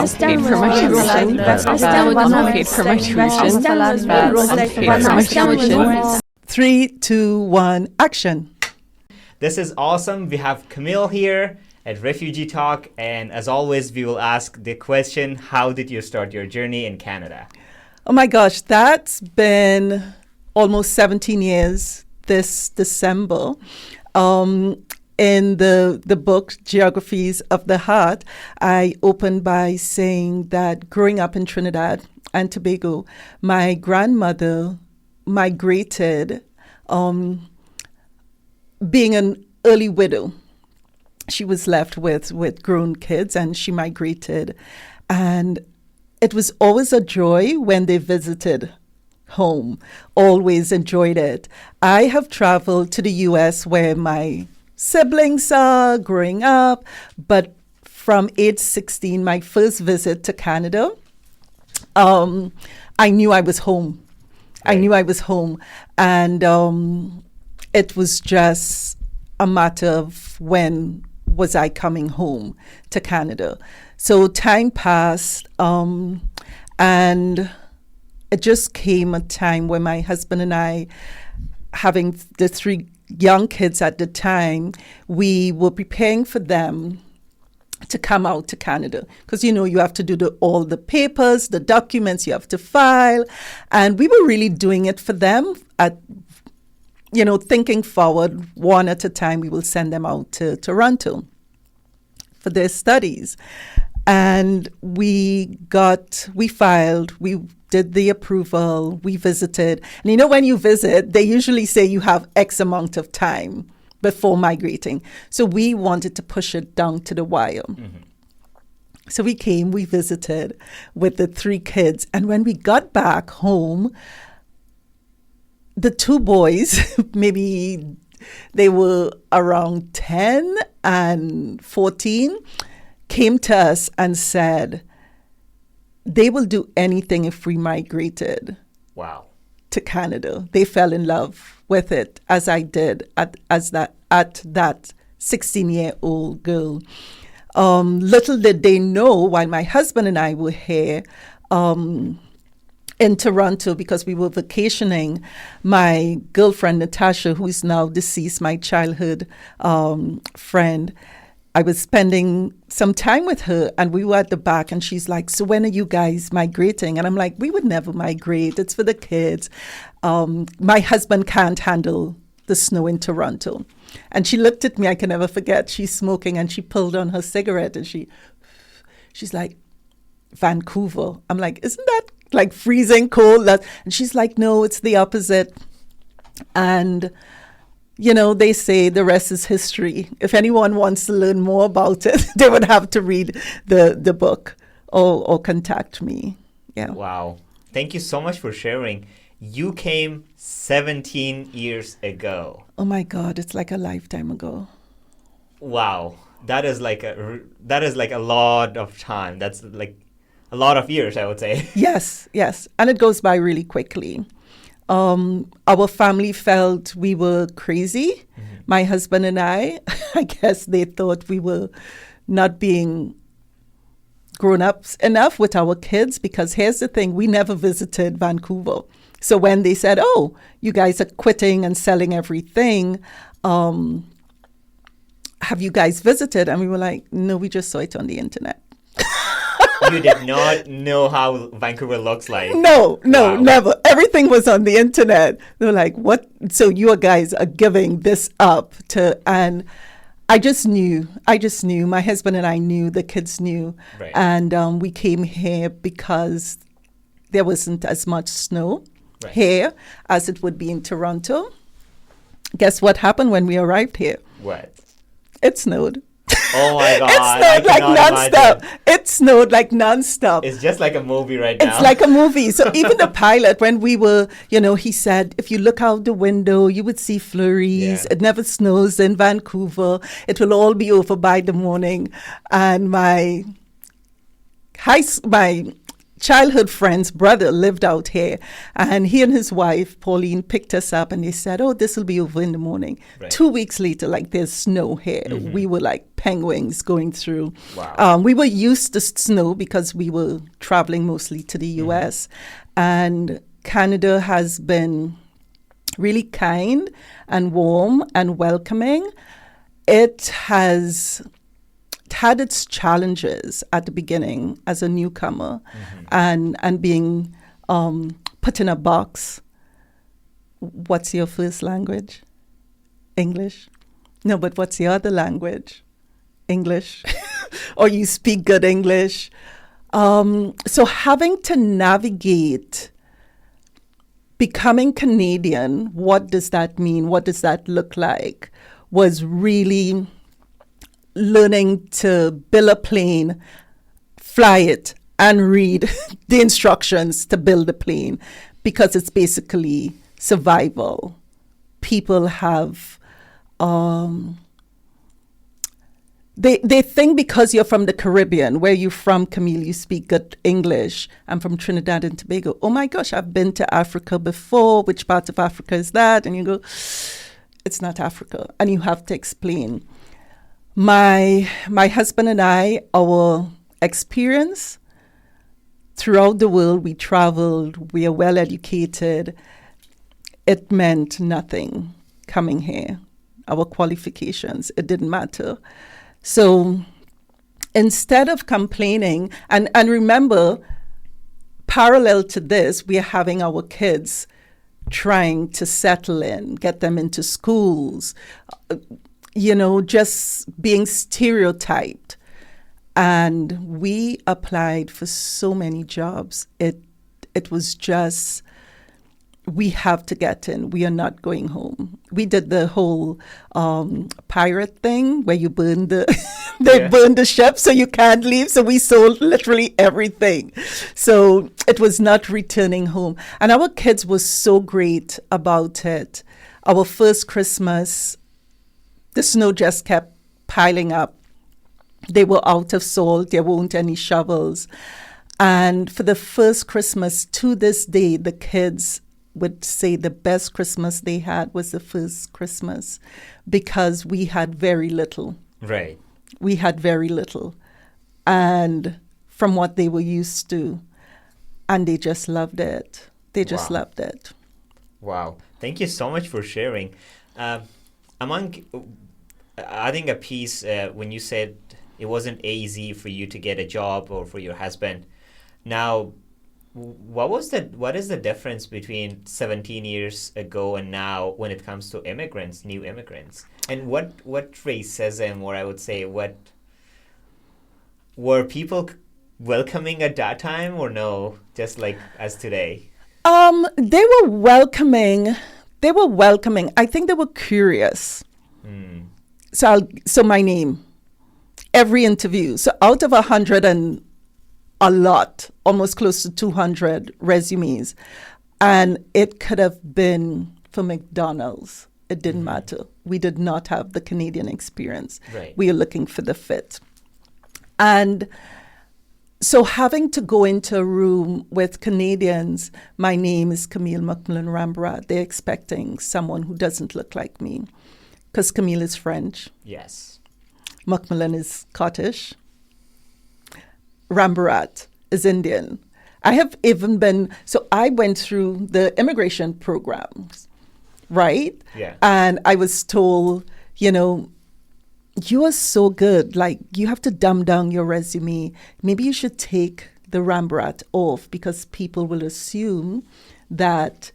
paid for my tuition. Paid for my tuition. Paid for my tuition. 3, 2, 1, action. This is awesome. We have Camille here at Refugee Talk, and as always, we will ask the question, how did you start your journey in Canada? Oh my gosh, that's been almost 17 years this December. In the book, Geographies of the Heart, I opened by saying that growing up in Trinidad and Tobago, my grandmother migrated, being an early widow. She was left with grown kids and she migrated. And it was always a joy when they visited home. Always enjoyed it. I have traveled to the US where my siblings are growing up, but from age 16, my first visit to Canada, I knew I was home. Right. I knew I was home. And it was just a matter of when was I coming home to Canada. So time passed, and it just came a time when my husband and I, having the 3 young kids at the time, we were preparing for them to come out to Canada. Because, you know, you have to do all the papers, the documents you have to file. And we were really doing it for them thinking forward, one at a time, we will send them out to Toronto for their studies. And we filed, we did the approval, we visited. And when you visit, they usually say you have X amount of time before migrating. So we wanted to push it down to the wire. Mm-hmm. So we came, we visited with the 3 kids. And when we got back home, the 2 boys, maybe they were around 10 and 14, came to us and said they will do anything if we migrated. Wow. To Canada. They fell in love with it, as I did at that 16-year-old girl. Little did they know, while my husband and I were here in Toronto, because we were vacationing, my girlfriend Natasha, who is now deceased, my childhood friend, I was spending some time with her, and we were at the back, and she's like, so when are you guys migrating? And I'm like, we would never migrate. It's for the kids. My husband can't handle the snow in Toronto. And she looked at me, I can never forget. She's smoking, and she pulled on her cigarette, and she's like, Vancouver. I'm like, isn't that like freezing cold? And she's like, no, it's the opposite. And they say the rest is history. If anyone wants to learn more about it, they would have to read the book or contact me. Yeah. Wow. Thank you so much for sharing. You came 17 years ago. Oh my God, it's like a lifetime ago. Wow. That is like a lot of time. That's like a lot of years, I would say. Yes. And it goes by really quickly. Our family felt we were crazy. Mm-hmm. My husband and I guess they thought we were not being grown-ups enough with our kids, because here's the thing, we never visited Vancouver. So when they said, oh, you guys are quitting and selling everything, have you guys visited? And we were like, no, we just saw it on the internet. You did not know how Vancouver looks like. No, Wow. Never. Everything was on the internet. They were like, what? So you guys are giving this up to, and I just knew. My husband and I knew, the kids knew. Right. And we came here because there wasn't as much snow here as it would be in Toronto. Guess what happened when we arrived here? What? It snowed. Oh my God. It snowed like nonstop. It snowed like nonstop. It's just like a movie right now. It's like a movie. So even the pilot, when we were, he said, if you look out the window, you would see flurries. Yeah. It never snows in Vancouver. It will all be over by the morning. And my childhood friend's brother lived out here, and he and his wife, Pauline, picked us up, and they said, oh, this will be over in the morning. Right. 2 weeks later, like there's snow here. Mm-hmm. We were like penguins going through. Wow. We were used to snow because we were traveling mostly to the US. And Canada has been really kind and warm and welcoming. It has had its challenges at the beginning as a newcomer, and being put in a box. What's your first language? English? No, but what's the other language? English. Or you speak good English. So having to navigate becoming Canadian, what does that mean? What does that look like? Was really learning to build a plane, fly it, and read the instructions to build a plane, because it's basically survival. People have, they think because you're from the Caribbean, where you're from, Camille, you speak good English. I'm from Trinidad and Tobago. Oh my gosh, I've been to Africa before. Which part of Africa is that? And you go, it's not Africa. And you have to explain. My husband and I, our experience throughout the world, we traveled, we are well educated. It meant nothing coming here. Our qualifications, it didn't matter. So instead of complaining, and remember, parallel to this, we are having our kids trying to settle in, get them into schools, just being stereotyped. And we applied for so many jobs. It was just, we have to get in. We are not going home. We did the whole pirate thing where you burn burn the ship so you can't leave. So we sold literally everything. So it was not returning home. And our kids were so great about it. Our first Christmas, the snow just kept piling up. They were out of salt. There weren't any shovels. And for the first Christmas, to this day, the kids would say the best Christmas they had was the first Christmas, because we had very little. Right. We had very little. And from what they were used to. And they just loved it. They just loved it. Wow. Thank you so much for sharing. I think a piece when you said it wasn't easy for you to get a job or for your husband. Now, what is the difference between 17 years ago and now when it comes to immigrants, new immigrants? And what racism, or I would say, what were people welcoming at that time, or no, just like as today? They were welcoming. I think they were curious. So my name, every interview. So out of 100 and a lot, almost close to 200 resumes, and it could have been for McDonald's. It didn't matter. We did not have the Canadian experience. Right. We are looking for the fit. And so having to go into a room with Canadians, my name is Camille Macmillan Rambarat. They're expecting someone who doesn't look like me, because Camille is French. Yes. Macmillan is Scottish. Rambarat is Indian. I have even I went through the immigration programs, right? Yeah. And I was told, you are so good. Like, you have to dumb down your resume. Maybe you should take the Rambarat off, because people will assume that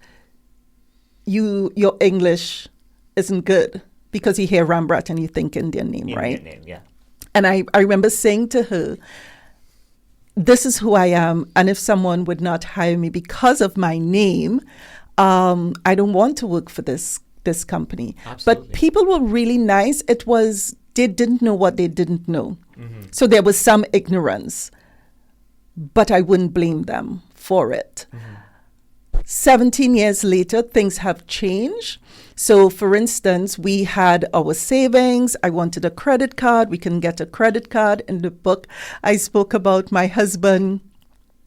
your English isn't good, because you hear Rambarat and you think Indian name, right? Indian name, yeah. And I remember saying to her, this is who I am, and if someone would not hire me because of my name, I don't want to work for this company. Absolutely. But people were really nice. They didn't know what they didn't know. So there was some ignorance, but I wouldn't blame them for it. 17 years later, things have changed. So, for instance, we had our savings. I wanted a credit card. We can get a credit card. In the book, I spoke about my husband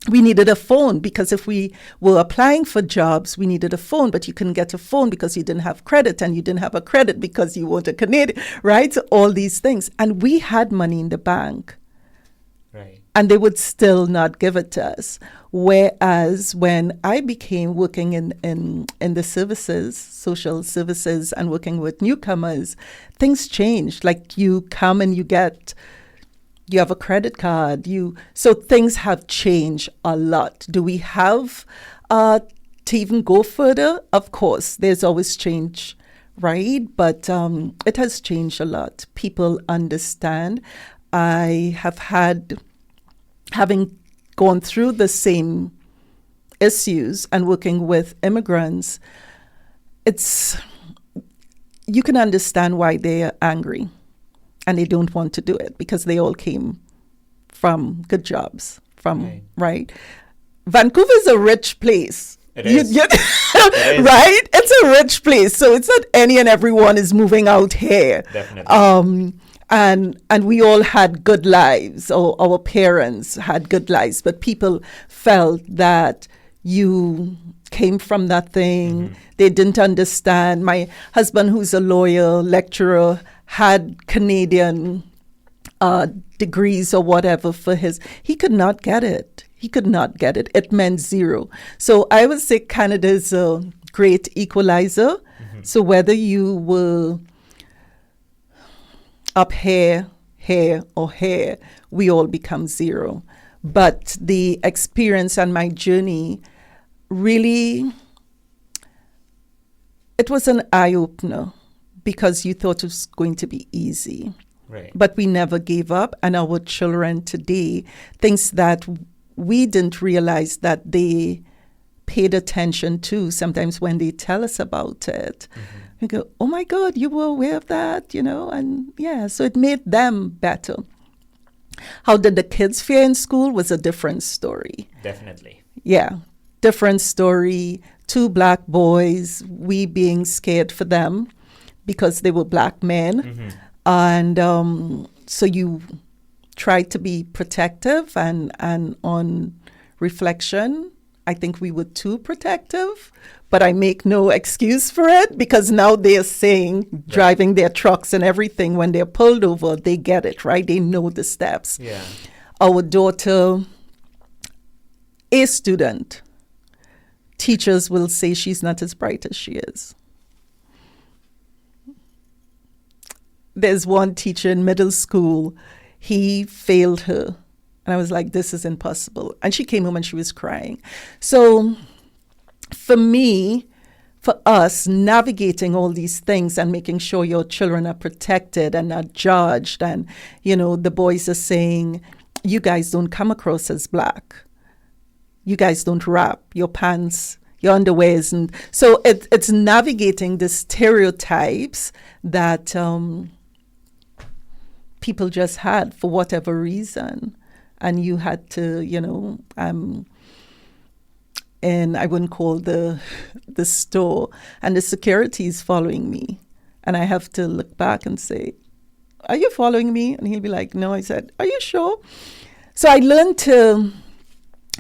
we needed a phone, because if we were applying for jobs, we needed a phone, but you couldn't get a phone because you didn't have credit, and you didn't have a credit because you weren't a Canadian, right? So all these things. And we had money in the bank. Right. And they would still not give it to us. Whereas when I became working in the services, social services, and working with newcomers, things changed. Like, you come and you have a credit card. So things have changed a lot. Do we have to even go further? Of course, there's always change, right? But it has changed a lot. People understand. I have having gone through the same issues and working with immigrants, you can understand why they are angry and they don't want to do it, because they all came from good jobs, right? Vancouver is a rich place. It is. It is. Right? It's a rich place. So it's not any and everyone is moving out here. Definitely. And we all had good lives, or our parents had good lives, but people felt that you came from nothing. They didn't understand. My husband, who's a lawyer, lecturer, had Canadian degrees or whatever he could not get it. It meant zero. So I would say Canada is a great equalizer. So whether you were up here, or here, we all become zero. But the experience and my journey really, it was an eye-opener, because you thought it was going to be easy. Right. But we never gave up, and our children today, things that we didn't realize that they paid attention to, sometimes when they tell us about it. We go, oh my God, you were aware of that, and so it made them better. How did the kids fare in school was a different story. Definitely. Yeah, different story. 2 Black boys, we being scared for them because they were Black men. And so you try to be protective, and on reflection, I think we were too protective, but I make no excuse for it, because now they're saying, driving their trucks and everything, when they're pulled over, they get it, right? They know the steps. Yeah. Our daughter, a student, teachers will say she's not as bright as she is. There's one teacher in middle school, he failed her. And I was like, this is impossible. And she came home and she was crying. So for us, navigating all these things and making sure your children are protected and not judged. And, the boys are saying, you guys don't come across as Black. You guys don't wrap your pants, your underwear isn't. So it's navigating the stereotypes that people just had for whatever reason. And you had to, and I wouldn't call the store, and the security is following me. And I have to look back and say, are you following me? And he'll be like, no. I said, are you sure? So I learned to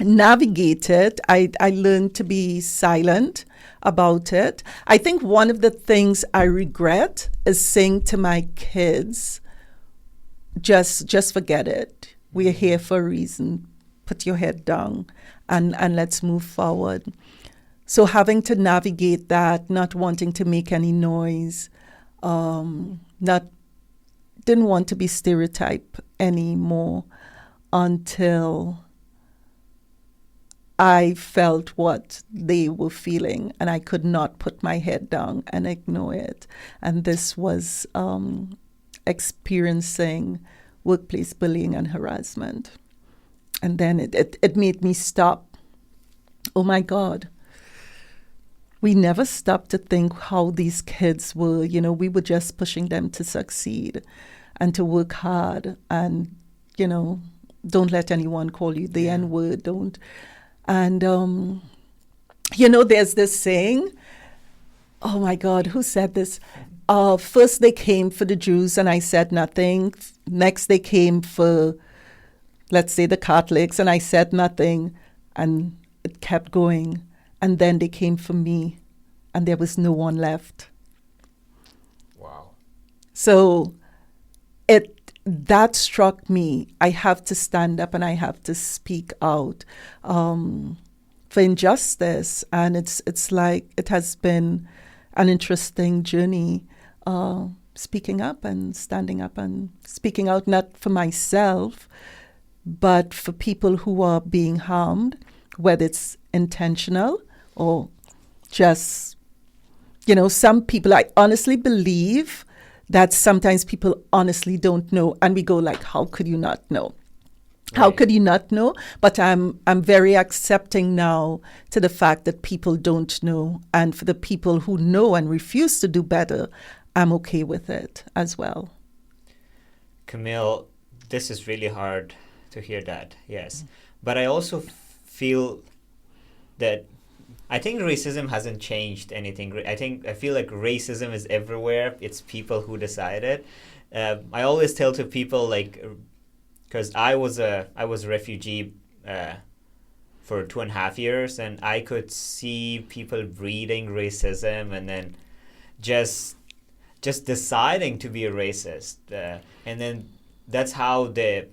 navigate it. I learned to be silent about it. I think one of the things I regret is saying to my kids, just forget it. We're here for a reason. Put your head down and let's move forward. So having to navigate that, not wanting to make any noise, didn't want to be stereotyped anymore until I felt what they were feeling, and I could not put my head down and ignore it. And this was experiencing workplace bullying and harassment. And then it made me stop. Oh my God. We never stopped to think how these kids were, we were just pushing them to succeed and to work hard and, don't let anyone call you the N-word, don't. And, there's this saying, oh my God, who said this? First they came for the Jews and I said nothing. Next they came for, let's say, the Catholics and I said nothing. And it kept going. And then they came for me, and there was no one left. Wow. So that struck me. I have to stand up and I have to speak out for injustice. And it's like it has been an interesting journey, speaking up and standing up and speaking out, not for myself, but for people who are being harmed, whether it's intentional or just, some people, I honestly believe that sometimes people honestly don't know. And we go like, how could you not know? How could you not know? But I'm very accepting now to the fact that people don't know. And for the people who know and refuse to do better, I'm okay with it as well. Camille, this is really hard to hear that, yes. But I also feel that I think racism hasn't changed anything. I feel like racism is everywhere. It's people who decide it. I always tell to people, like, because I was a refugee for 2.5 years, and I could see people breeding racism and then just deciding to be a racist, and then that's how the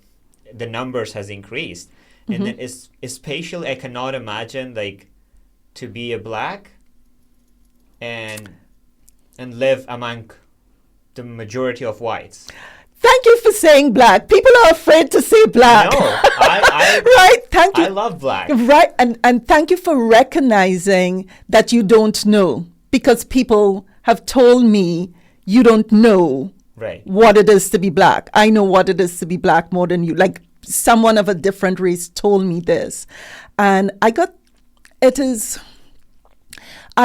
numbers has increased. And then especially I cannot imagine like to be a black and live among the majority of whites. Thank you for saying black. People are afraid to say black. No, I right. Thank you. I love black. Right, and thank you for recognizing that you don't know, because people have told me you don't know what it is to be black. I know what it is to be black more than you. Like someone of a different race told me this, and I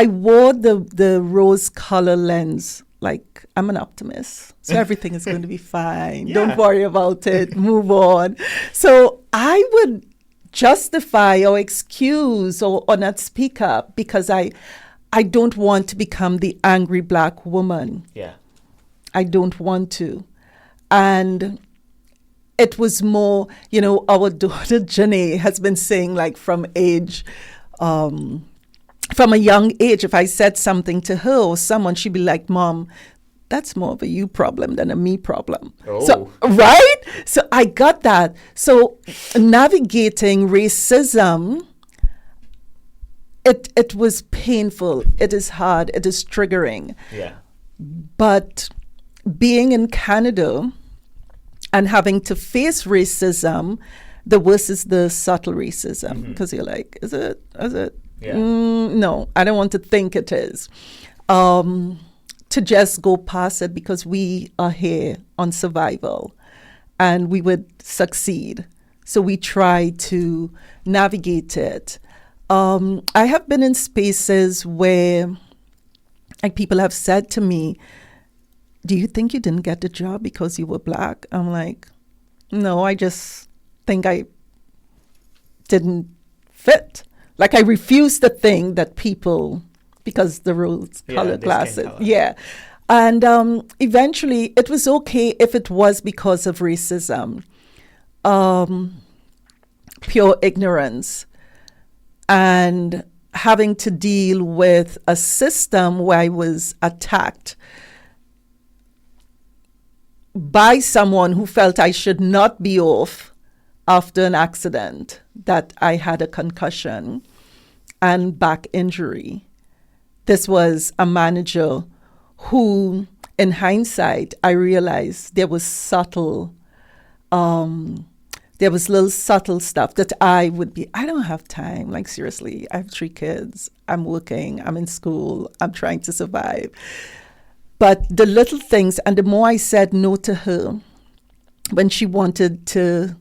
wore the rose color lens. Like, I'm an optimist, so everything is going to be fine. Yeah. Don't worry about it. Move on. So I would justify or excuse or not speak up because I don't want to become the angry black woman. Yeah, I don't want to. And it was more, our daughter Janae has been saying, like, from a young age, if I said something to her or someone, she'd be like, Mom, that's more of a you problem than a me problem. Oh. So, right? So I got that. So navigating racism, it was painful. It is hard. It is triggering. Yeah. But being in Canada and having to face racism, the worst is the subtle racism, because you're like, is it? Yeah. No, I don't want to think it is. To just go past it, because we are here on survival and we would succeed. So we try to navigate it. I have been in spaces where like people have said to me, do you think you didn't get the job because you were black? I'm like, no, I just think I didn't fit. Like, I refuse to think that people, because the rose-colored glasses. Yeah. And eventually, it was okay if it was because of racism, pure ignorance, and having to deal with a system where I was attacked by someone who felt I should not be off after an accident, that I had a concussion and back injury. This was a manager who, in hindsight, I realized there was little subtle stuff that I don't have time. Like, seriously, I have 3 kids. I'm working. I'm in school. I'm trying to survive. But the little things, and the more I said no to her when she wanted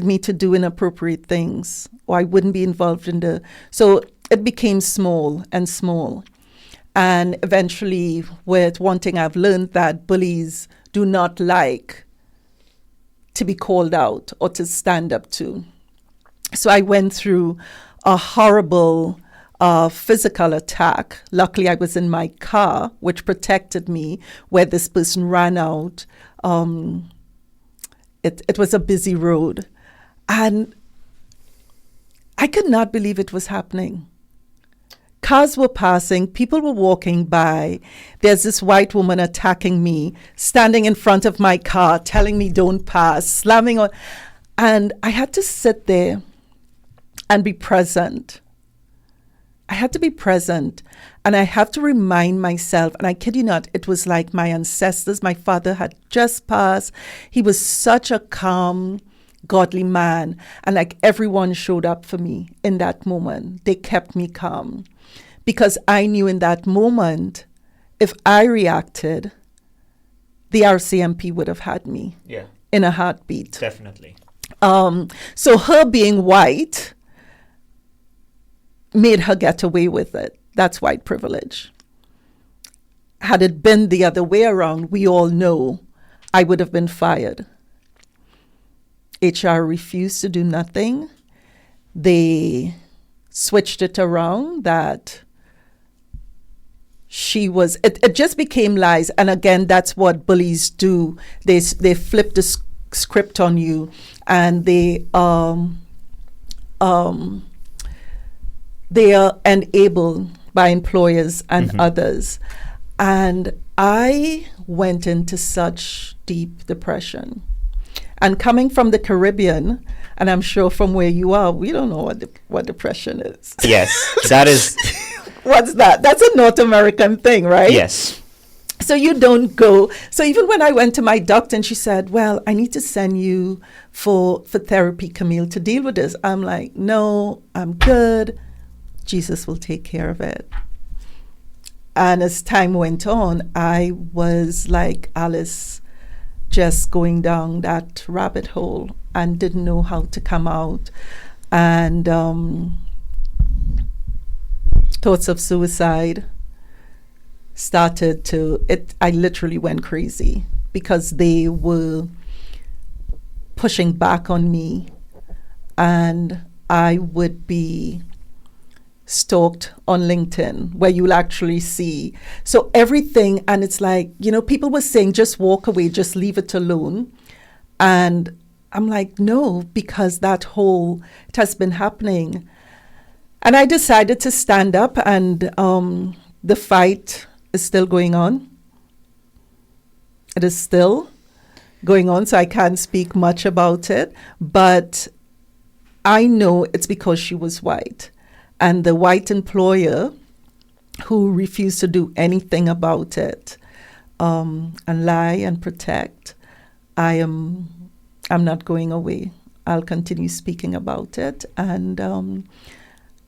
me to do inappropriate things, or I wouldn't be involved in so it became small and small. And eventually, with one thing I've learned, that bullies do not like to be called out or to stand up to. So I went through a horrible physical attack. Luckily, I was in my car, which protected me, where this person ran out. It was a busy road. And I could not believe it was happening. Cars were passing, people were walking by. There's this white woman attacking me, standing in front of my car, telling me don't pass, slamming on. And I had to sit there and be present. I had to be present. And I have to remind myself, and I kid you not, it was like my ancestors. My father had just passed. He was such a calm, godly man. And like everyone showed up for me in that moment. They kept me calm. Because I knew in that moment, if I reacted, the RCMP would have had me in a heartbeat. Definitely. So her being white made her get away with it. That's white privilege. Had it been the other way around, we all know I would have been fired. HR refused to do nothing. They switched it around that she was, it just became lies. And again, that's what bullies do. They flip the script on you, and they are enabled by employers and others. And I went into such deep depression. And coming from the Caribbean, and I'm sure from where you are, we don't know what depression is. Yes, that is. What's that? That's a North American thing, right? Yes. So you don't go. So even when I went to my doctor and she said, well, I need to send you for therapy, Camille, to deal with this. I'm like, no, I'm good. Jesus will take care of it. And as time went on, I was like Alice, just going down that rabbit hole and didn't know how to come out. And thoughts of suicide started to, I literally went crazy because they were pushing back on me, and I would be stalked on LinkedIn where you'll actually see. So everything, and it's like, people were saying, just walk away, just leave it alone. And I'm like, no, because it has been happening. And I decided to stand up, and the fight is still going on. It is still going on, so I can't speak much about it. But I know it's because she was white. And the white employer who refused to do anything about it and lie and protect, I'm not going away. I'll continue speaking about it. And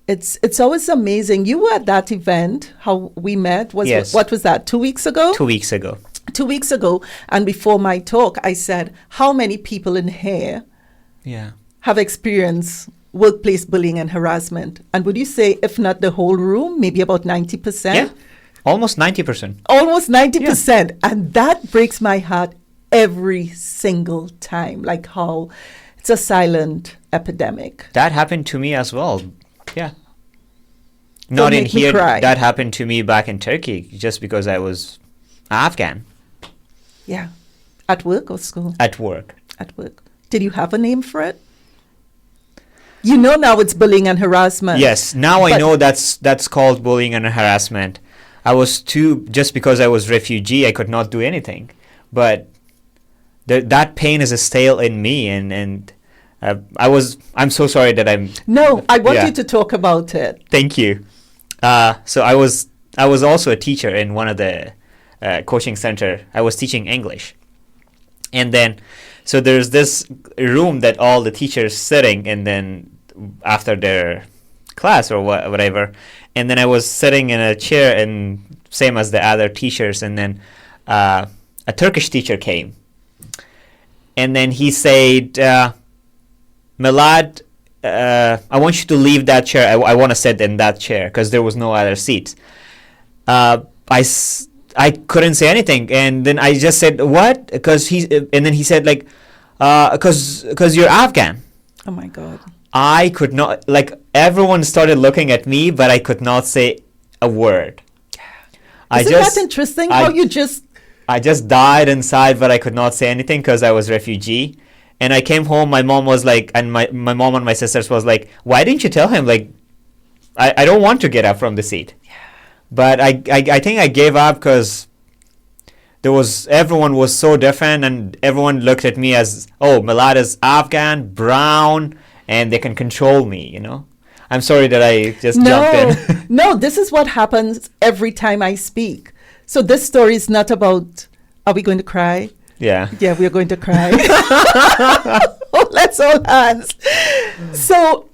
it's always amazing. You were at that event, how we met. Yes. What was that, 2 weeks ago? 2 weeks ago. 2 weeks ago. And before my talk, I said, how many people in here have experienced workplace bullying and harassment? And would you say, if not the whole room, maybe about 90%? Yeah, almost 90%. Almost 90%. Yeah. And that breaks my heart every single time, like how it's a silent epidemic. That happened to me as well. Yeah. Not in here. That happened to me back in Turkey just because I was Afghan. Yeah. At work or school? At work. At work. Did you have a name for it? Now it's bullying and harassment. Yes, now I know that's called bullying and harassment. Just because I was refugee, I could not do anything. But that pain is still in me, and I'm so sorry that I'm... No, I want you to talk about it. Thank you. So I was also a teacher in one of the coaching center. I was teaching English. And then, so there's this room that all the teachers sitting, and then after their class or whatever, and then I was sitting in a chair, and same as the other teachers, and then a Turkish teacher came, and then he said, Milad, I want you to leave that chair. I want to sit in that chair because there was no other seat. I couldn't say anything, and then I just said, what? And then he said, like, because you're Afghan. Oh my God. I could not, like, everyone started looking at me, but I could not say a word. Isn't that interesting how you just... I just died inside, but I could not say anything because I was refugee. And I came home, my mom was like, and my mom and my sisters was like, why didn't you tell him? Like, I don't want to get up from the seat. Yeah. But I think I gave up because everyone was so different, and everyone looked at me as, oh, Milad is Afghan, brown, and they can control me, you know? I'm sorry that I just jumped in. No, this is what happens every time I speak. So this story is not about, are we going to cry? Yeah. Yeah, we're going to cry. Oh, let's hold hands. So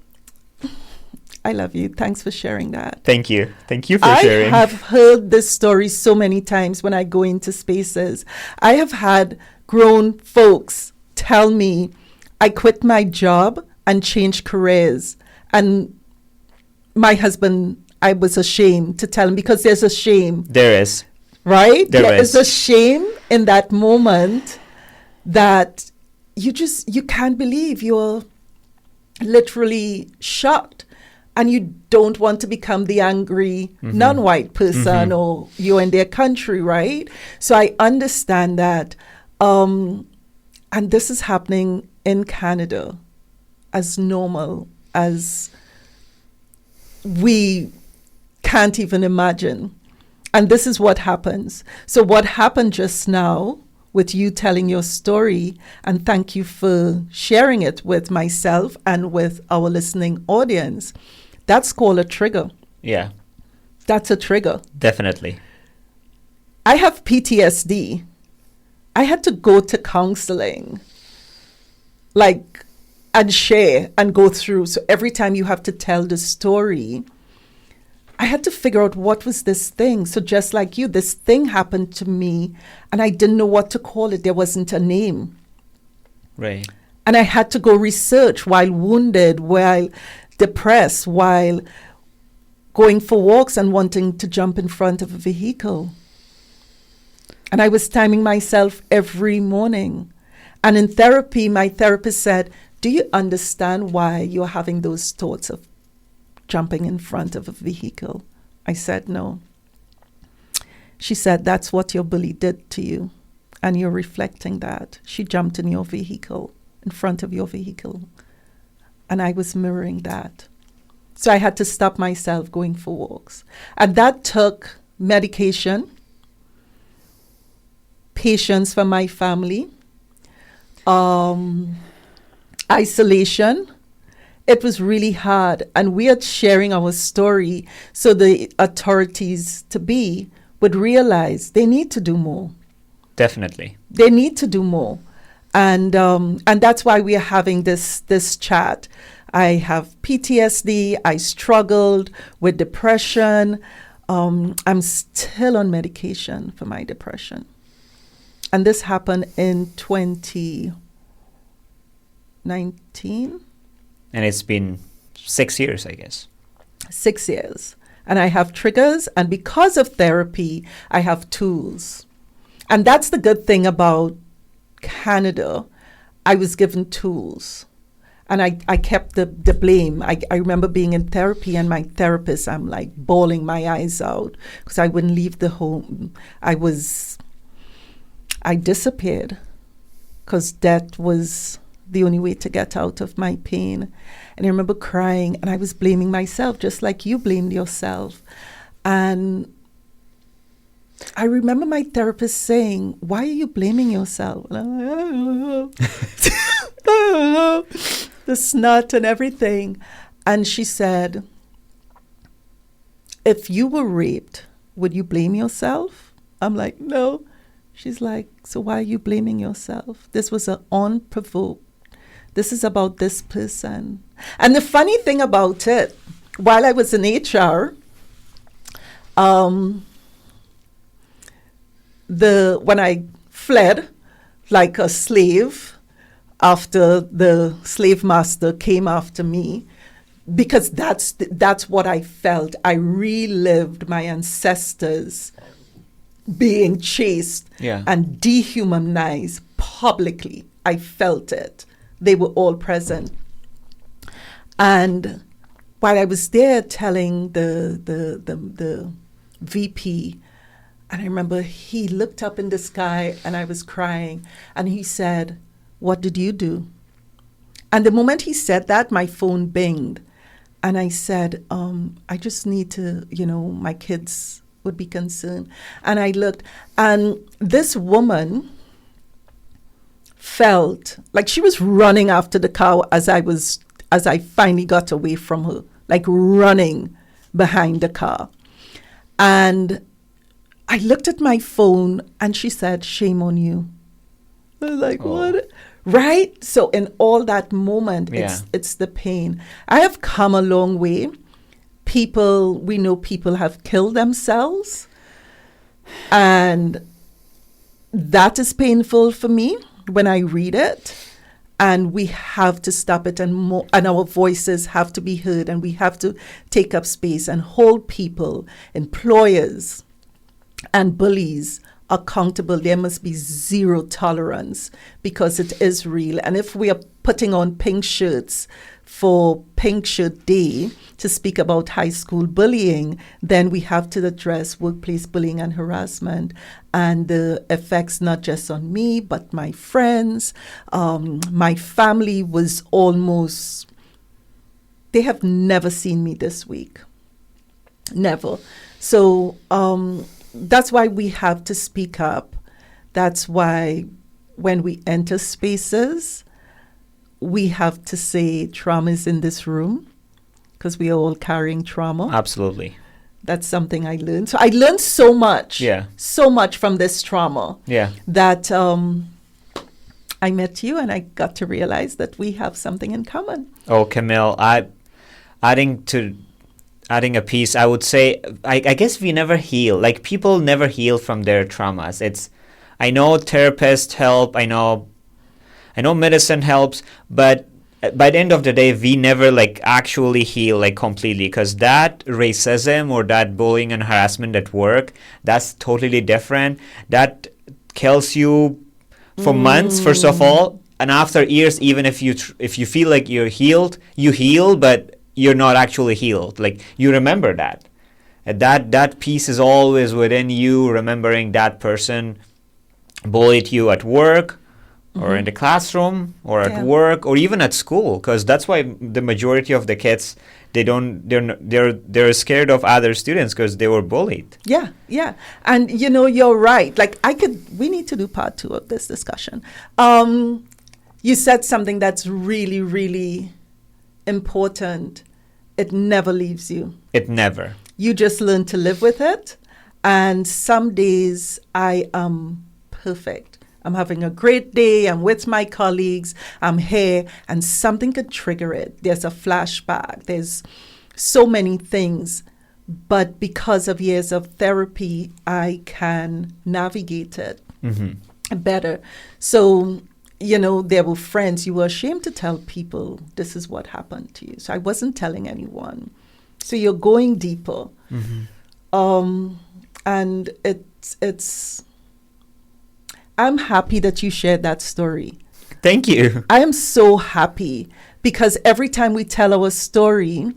I love you. Thanks for sharing that. Thank you. Thank you for sharing. I have heard this story so many times when I go into spaces. I have had grown folks tell me, I quit my job and changed careers. And my husband, I was ashamed to tell him, because there's a shame. There is. Right? There is a shame in that moment that you can't believe you're literally shocked, and you don't want to become the angry non-white person or you're in their country, right? So I understand that. And this is happening in Canada as normal as we can't even imagine. And this is what happens. So what happened just now with you telling your story, and thank you for sharing it with myself and with our listening audience, that's called a trigger. Yeah. That's a trigger. Definitely. I have PTSD. I had to go to counseling, and share and go through. So every time you have to tell the story, I had to figure out what was this thing. So just like you, this thing happened to me and I didn't know what to call it. There wasn't a name. Right. And I had to go research while wounded, while depressed, while going for walks and wanting to jump in front of a vehicle. And I was timing myself every morning. And in therapy, my therapist said, do you understand why you're having those thoughts of jumping in front of a vehicle? I said, no. She said, that's what your bully did to you. And you're reflecting that. She jumped in your vehicle, in front of your vehicle. And I was mirroring that. So I had to stop myself going for walks. And that took medication, patience from my family, isolation. It was really hard. And we are sharing our story so the authorities to be would realize they need to do more. Definitely. They need to do more. And that's why we are having this chat. I have PTSD. I struggled with depression. I'm still on medication for my depression. And this happened in 2019. And it's been 6 years, I guess. 6 years. And I have triggers. And because of therapy, I have tools. And that's the good thing about Canada. I was given tools. And I kept the blame. I remember being in therapy and my therapist, I'm like bawling my eyes out because I wouldn't leave the home. I disappeared because that was the only way to get out of my pain. And I remember crying and I was blaming myself just like you blamed yourself. And I remember my therapist saying, why are you blaming yourself? The snot and everything. And she said, if you were raped, would you blame yourself? I'm like, no. She's like, so why are you blaming yourself? This was an unprovoked. This is about this person. And the funny thing about it, while I was in HR, when I fled like a slave after the slave master came after me, because that's what I felt. I relived my ancestors being chased and dehumanized publicly. I felt it. They were all present. And while I was there telling the VP, and I remember he looked up in the sky and I was crying and he said, what did you do? And the moment he said that, my phone binged. And I said, I just need to, my kids would be concerned. And I looked, and this woman felt like she was running after the car as I finally got away from her, like running behind the car. And I looked at my phone and she said, "Shame on you." I was like, what? Right? So in all that moment, it's the pain. I have come a long way. We know people have killed themselves. And that is painful for me when I read it. And we have to stop it, and our voices have to be heard, and we have to take up space and hold people, employers, and bullies accountable. There must be zero tolerance, because it is real. And if we are putting on pink shirts for Pink Shirt Day to speak about high school bullying, then we have to address workplace bullying and harassment and the effects not just on me, but my friends. My family was they have never seen me this week. Never. So that's why we have to speak up. That's why when we enter spaces, we have to say trauma is in this room, because we are all carrying trauma. Absolutely. That's something I learned. So I learned so much. Yeah. So much from this trauma. Yeah. That I met you and I got to realize that we have something in common. Oh, Camille, adding a piece, I would say, I guess we never heal. Like, people never heal from their traumas. I know therapists help. I know medicine helps, but by the end of the day, we never actually heal completely, because that racism or that bullying and harassment at work, that's totally different. That kills you for months, first of all, and after years, even if you feel like you're healed, you heal, but you're not actually healed. Like, you remember that. That piece is always within you, remembering that person bullied you at work, or in the classroom, or at work, or even at school, because that's why the majority of the kids, they're scared of other students because they were bullied. Yeah, and you're right. We need to do part 2 of this discussion. You said something that's really, really important. It never leaves you. It never. You just learn to live with it, and some days I am perfect. I'm having a great day. I'm with my colleagues. I'm here, and something could trigger it. There's a flashback. There's so many things. But because of years of therapy, I can navigate it better. So, there were friends. You were ashamed to tell people this is what happened to you. So I wasn't telling anyone. So you're going deeper. And it's I'm happy that you shared that story. Thank you. I am so happy, because every time we tell our story,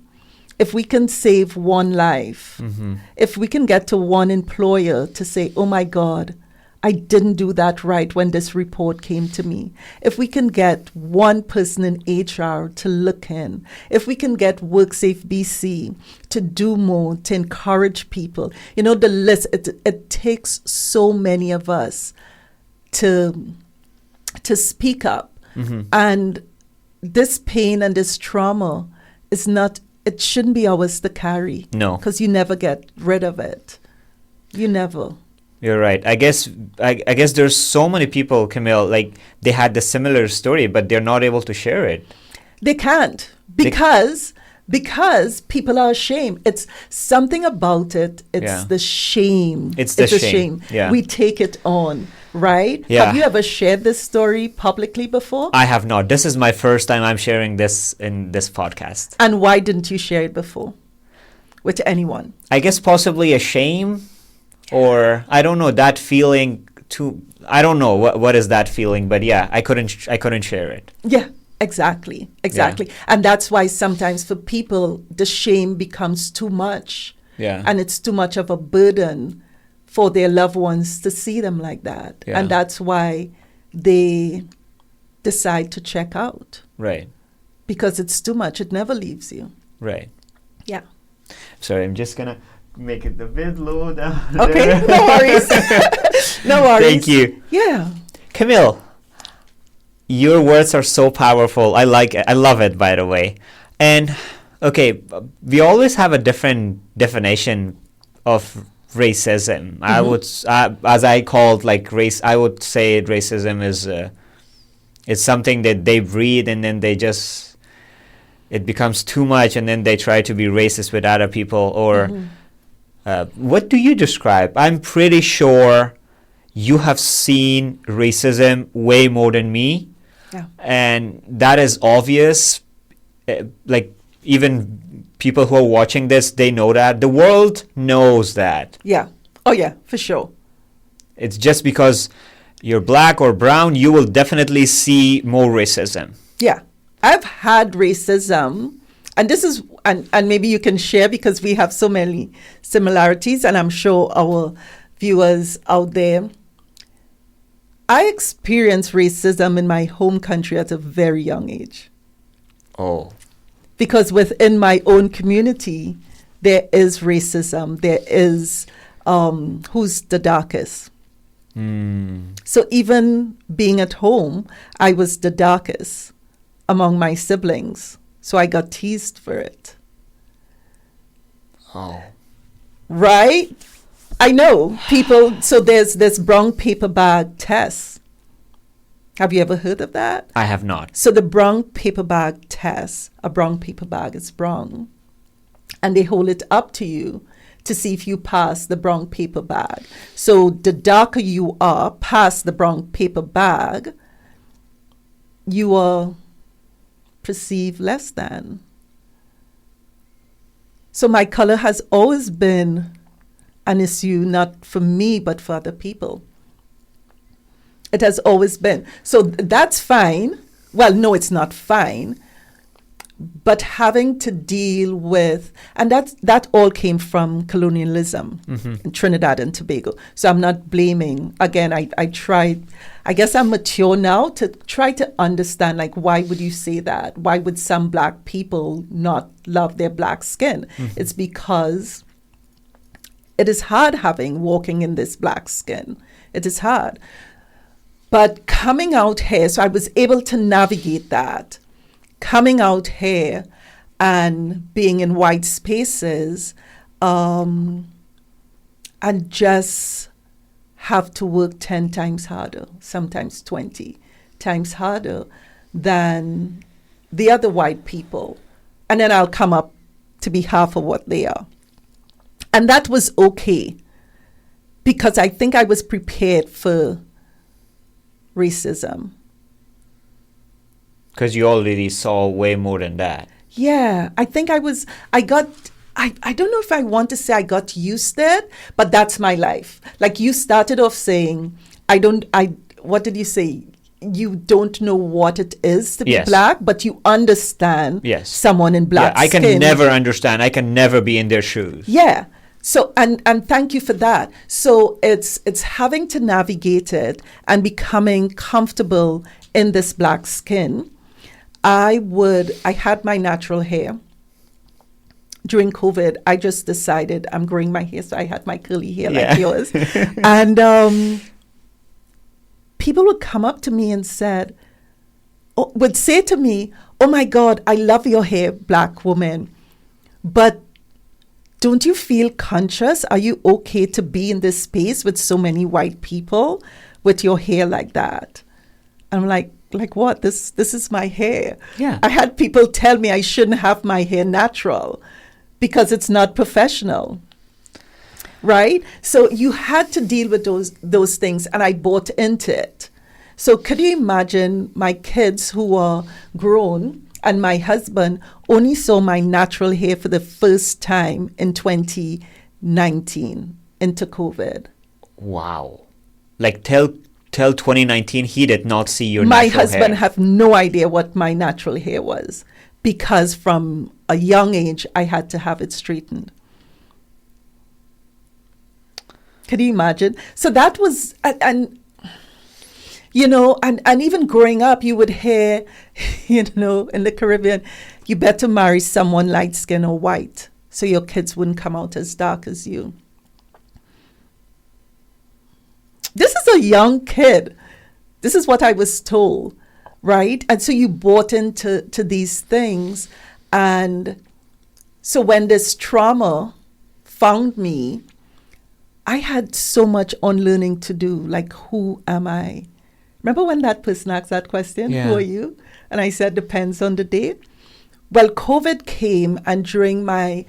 if we can save one life, if we can get to one employer to say, "Oh my God, I didn't do that right when this report came to me." If we can get one person in HR to look in, if we can get WorkSafe BC to do more, to encourage people, the list, it takes so many of us to speak up. And this pain and this trauma it shouldn't be ours to carry. No. Because you never get rid of it. You never. You're right. I guess there's so many people, Camille, they had the similar story, but they're not able to share it. They can't, because people are ashamed. It's something about it. It's the shame. It's the shame. Yeah. We take it on, right? Yeah. Have you ever shared this story publicly before? I have not. This is my first time I'm sharing this in this podcast. And why didn't you share it before with anyone? I guess possibly a shame, or I don't know, that feeling too. I don't know what is that feeling, but yeah, I couldn't share it. Yeah. Exactly. Yeah. And that's why sometimes for people, the shame becomes too much. Yeah. And it's too much of a burden for their loved ones to see them like that. Yeah. And that's why they decide to check out. Right. because it's too much. It never leaves you. Right. Yeah. Sorry, I'm just gonna make it a bit low down. Okay, there. no worries. No worries. Thank you. Yeah. Camille, your words are so powerful. I like it. I love it, by the way. And okay, we always have a different definition of racism. I would, as I called like race, I would say racism is it's something that they breed and then they just, it becomes too much and then they try to be racist with other people. Or what do you describe? I'm pretty sure you have seen racism way more than me. Yeah. And that is obvious. Like even people who are watching this, they know that. The world knows that. Yeah. Oh, yeah, for sure. It's just because you're black or brown, you will definitely see more racism. Yeah. I've had racism, and this is, and maybe you can share because we have so many similarities, and I'm sure our viewers out there. I experienced racism in my home country at a very young age. Oh. Because within my own community, there is racism. There is who's the darkest. So even being at home, I was the darkest among my siblings. So I got teased for it. Oh. Right? I know people. So there's this brown paper bag test. Have you ever heard of that? I have not. So the brown paper bag test, a brown paper bag is brown, and they hold it up to you to see if you pass the brown paper bag. So the darker you are past the brown paper bag, you are perceived less than. So my color has always been an issue, not for me, but for other people. It has always been. So that's fine. Well, no, it's not fine. But having to deal with, and that all came from colonialism in Trinidad and Tobago. So I'm not blaming. Again, I tried, I guess I'm mature now to try to understand, like, why would you say that? Why would some black people not love their black skin? It's because it is hard walking in this black skin. It is hard. But coming out here, so I was able to navigate that. Coming out here and being in white spaces, and just have to work 10 times harder, sometimes 20 times harder than the other white people. And then I'll come up to be half of what they are. And that was okay, because I think I was prepared for racism. Because you already saw way more than that. Yeah, I think I don't know if I want to say I got used to it, but that's my life. Like you started off saying, what did you say? You don't know what it is to be black, but you understand someone in black skin. I can never understand. I can never be in their shoes. Yeah. So, and thank you for that. So it's having to navigate it and becoming comfortable in this black skin. I had my natural hair. During COVID, I just decided I'm growing my hair, so I had my curly hair like yours. And people would come up to me and would say to me, "Oh my God, I love your hair, black woman. But don't you feel conscious? Are you okay to be in this space with so many white people with your hair like that?" I'm like what? This is my hair. Yeah. I had people tell me I shouldn't have my hair natural because it's not professional. Right? So you had to deal with those things, and I bought into it. So could you imagine my kids who are grown and my husband only saw my natural hair for the first time in 2019 into COVID. Wow. Like till 2019, he did not see your natural hair. My husband have no idea what my natural hair was, because from a young age, I had to have it straightened. Can you imagine? So that was, and And even growing up, you would hear, in the Caribbean, you better marry someone light skin or white so your kids wouldn't come out as dark as you. This is a young kid. This is what I was told, right? And so you bought into these things. And so when this trauma found me, I had so much unlearning to do. Like, who am I? Remember when that person asked that question, who are you? And I said, depends on the day. Well, COVID came, and during I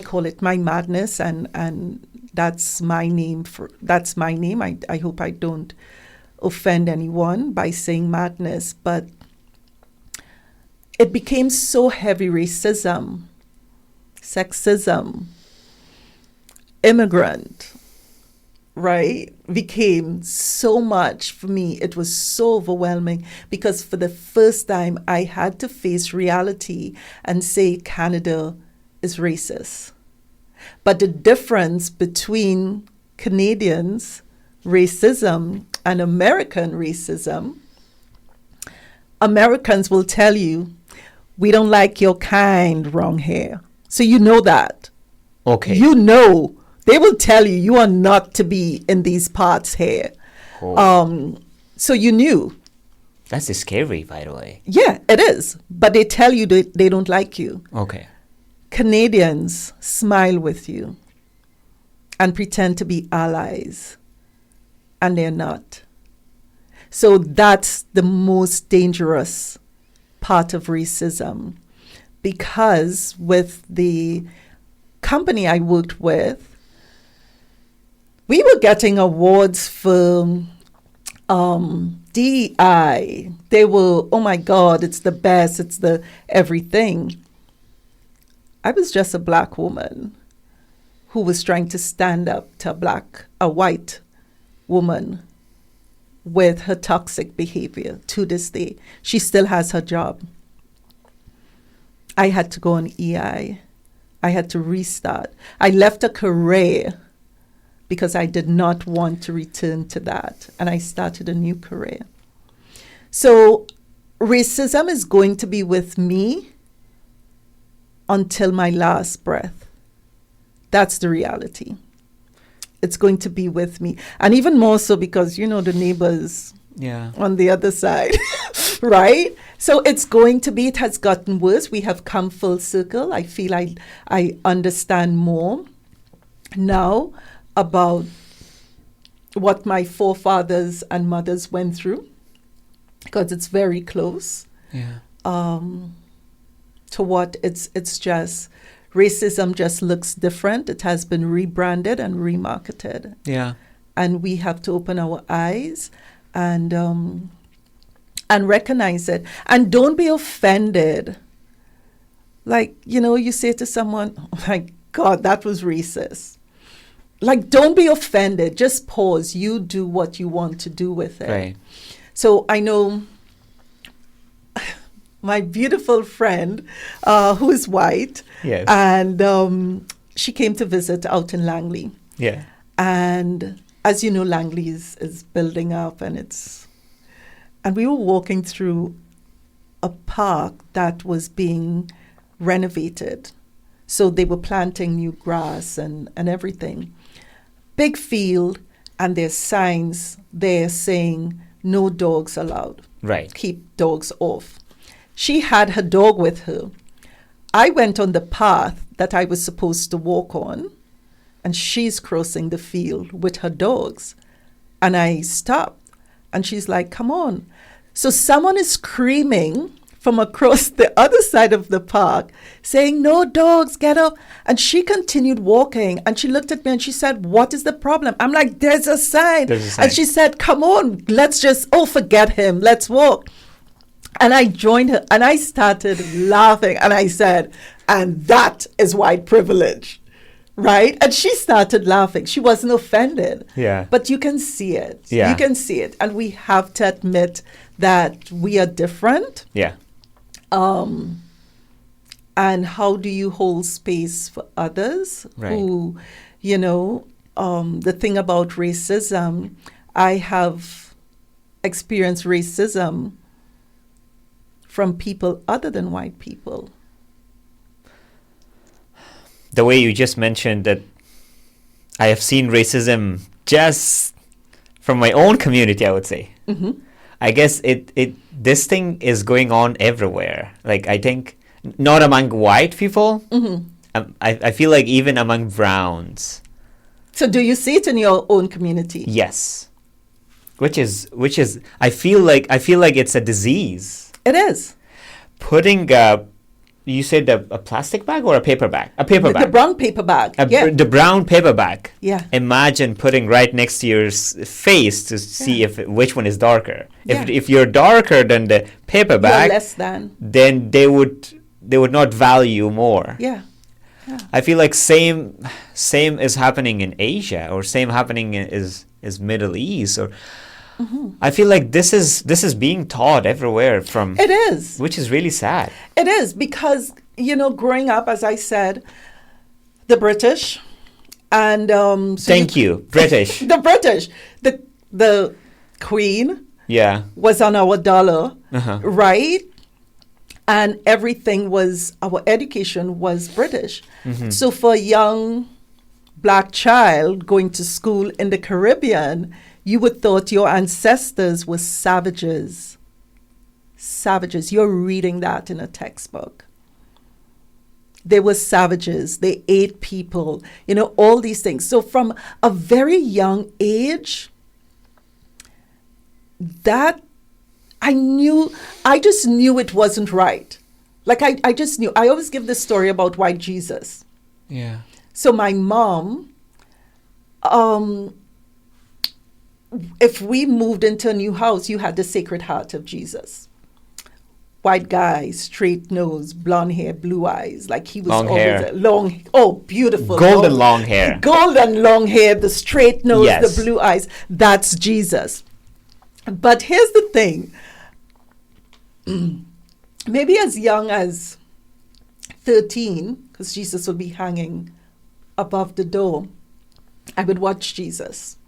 call it my madness, and that's my name. I hope I don't offend anyone by saying madness, but it became so heavy: racism, sexism, immigrant, right? Became so much for me. It was so overwhelming because for the first time I had to face reality and say Canada is racist. But the difference between Canadians' racism and American racism, Americans will tell you, we don't like your kind wrong hair. So you know that. Okay. They will tell you are not to be in these parts here. Oh. So you knew. That's scary, by the way. Yeah, it is. But they tell you they don't like you. Okay. Canadians smile with you and pretend to be allies, and they're not. So that's the most dangerous part of racism, because with the company I worked with, we were getting awards for DEI. They were, oh my God, it's the best, it's the everything. I was just a black woman who was trying to stand up to a white woman with her toxic behavior to this day. She still has her job. I had to go on EI. I had to restart. I left a career because I did not want to return to that. And I started a new career. So racism is going to be with me until my last breath. That's the reality. It's going to be with me. And even more so because, the neighbors on the other side, right? So it has gotten worse. We have come full circle. I feel I understand more now about what my forefathers and mothers went through, because it's very close to what it's just racism just looks different. It has been rebranded and remarketed. Yeah. And we have to open our eyes and recognize it. And don't be offended. Like, you say to someone, oh my God, that was racist. Like, don't be offended. Just pause. You do what you want to do with it. Right. So I know my beautiful friend who is white. Yes. And she came to visit out in Langley. Yeah. And as you know, Langley is building up, and we were walking through a park that was being renovated. So they were planting new grass and everything. Big field, and there's signs there saying no dogs allowed. Right. Keep dogs off. She had her dog with her. I went on the path that I was supposed to walk on, and she's crossing the field with her dogs. And I stopped, and she's like, come on. So someone is screaming from across the other side of the park saying, no dogs, get up. And she continued walking, and she looked at me and she said, what is the problem? I'm like, there's a sign. And she said, come on, let's just, forget him. Let's walk. And I joined her, and I started laughing, and I said, and that is white privilege, right? And she started laughing. She wasn't offended. Yeah. But you can see it. Yeah. You can see it. And we have to admit that we are different. Yeah. And how do you hold space for others who, the thing about racism, I have experience racism from people other than white people? The way you just mentioned that I have seen racism just from my own community, I would say. Mm-hmm. I guess this thing is going on everywhere. Like, I think not among white people. Mm-hmm. I feel like even among browns. So do you see it in your own community? Yes. Which is I feel like it's a disease. It is. Putting you said a plastic bag or a paper bag? A paper bag. The brown paper bag. The brown paper bag. Yeah. Imagine putting right next to your face to see which one is darker. Yeah. If you're darker than the paper bag, you're less than. then they would not value more. Yeah. I feel like same is happening in Asia, or same happening is Middle East, or I feel like this is being taught everywhere from. It is. Which is really sad. It is, because, growing up, as I said, the British and Thank you, British. the British, the Queen was on our dollar, right? And everything our education was British. Mm-hmm. So for a young black child going to school in the Caribbean, you would thought your ancestors were savages. Savages. You're reading that in a textbook. They were savages. They ate people. All these things. So from a very young age, that I just knew it wasn't right. Like, I just knew. I always give this story about white Jesus. Yeah. So my mom, if we moved into a new house, you had the Sacred Heart of Jesus. White guy, straight nose, blonde hair, blue eyes. Like, he was long always hair. Beautiful. Golden long hair. Golden long hair, the straight nose, Yes. the blue eyes. That's Jesus. But here's the thing. Maybe as young as 13, because Jesus would be hanging above the door, I would watch Jesus.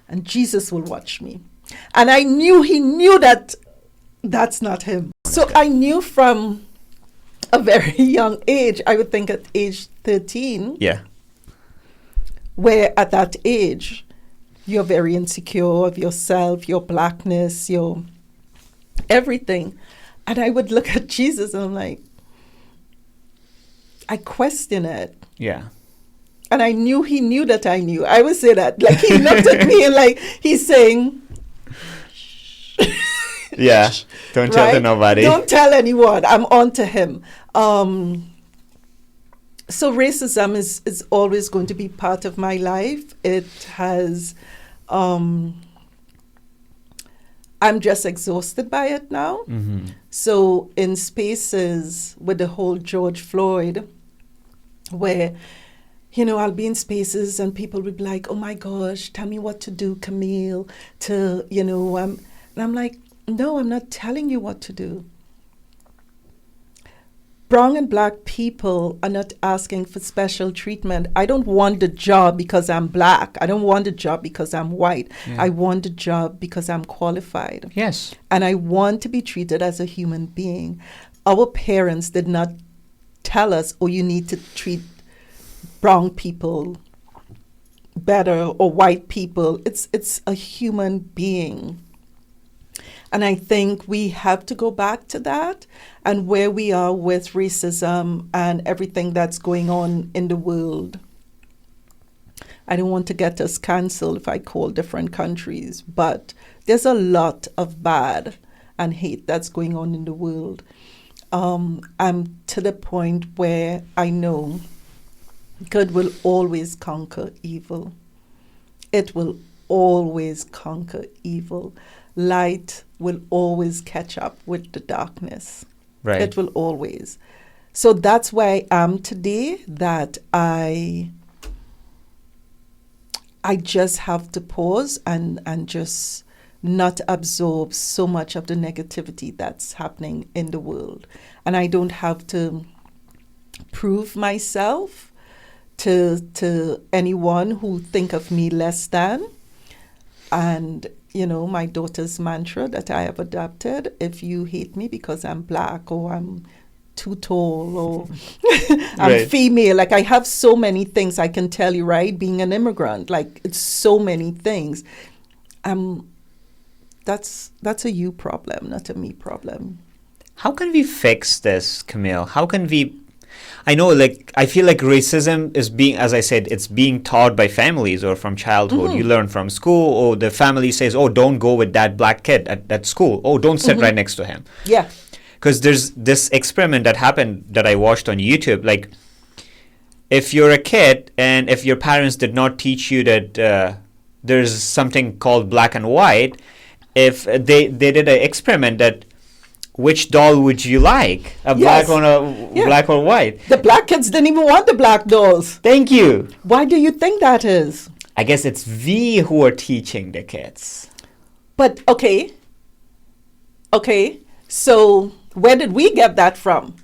And Jesus will watch me. And I knew he knew that that's not him. So I knew from a very young age, I would think at age 13, where at that age, you're very insecure of yourself, your blackness, your everything. And I would look at Jesus and I'm like, I question it. Yeah. And I knew he knew that I knew. I would say that. Like, he looked at me and like, he's saying, yeah, don't tell to nobody. Don't tell anyone. I'm on to him. So racism is always going to be part of my life. It has, I'm just exhausted by it now. Mm-hmm. So in spaces with the whole George Floyd, where, I'll be in spaces and people would be like, oh my gosh, tell me what to do, Camille, and I'm like, no, I'm not telling you what to do. Brown and black people are not asking for special treatment. I don't want the job because I'm black. I don't want the job because I'm white. Yeah. I want the job because I'm qualified. Yes. And I want to be treated as a human being. Our parents did not tell us, oh, you need to treat brown people better or white people. It's a human being. And I think we have to go back to that, and where we are with racism and everything that's going on in the world. I don't want to get us canceled if I call different countries, but there's a lot of bad and hate that's going on in the world. I'm to the point where I know good will always conquer evil. It will always conquer evil. Light will always catch up with the darkness. Right. It will always. So that's where I am today, that I just have to pause and just not absorb so much of the negativity that's happening in the world. And I don't have to prove myself to anyone who think of me less than. And my daughter's mantra that I have adopted. If you hate me because I'm black or I'm too tall or I'm Right. female, like I have so many things I can tell you, right? Being an immigrant, like it's so many things. That's a you problem, not a me problem. How can we fix this, Camille? How can we? I know, I feel like racism is being, as I said, it's being taught by families or from childhood. You learn from school, or the family says, oh, don't go with that black kid at school. Oh, don't sit right next to him. Yeah. Because there's this experiment that happened that I watched on YouTube. Like, if you're a kid and if your parents did not teach you that there's something called black and white, if they did an experiment that which doll would you like, a Yes. black or a black or white? The black kids didn't even want the black dolls. Thank you. Why do you think that is? I guess it's we who are teaching the kids. But okay. So where did we get that from?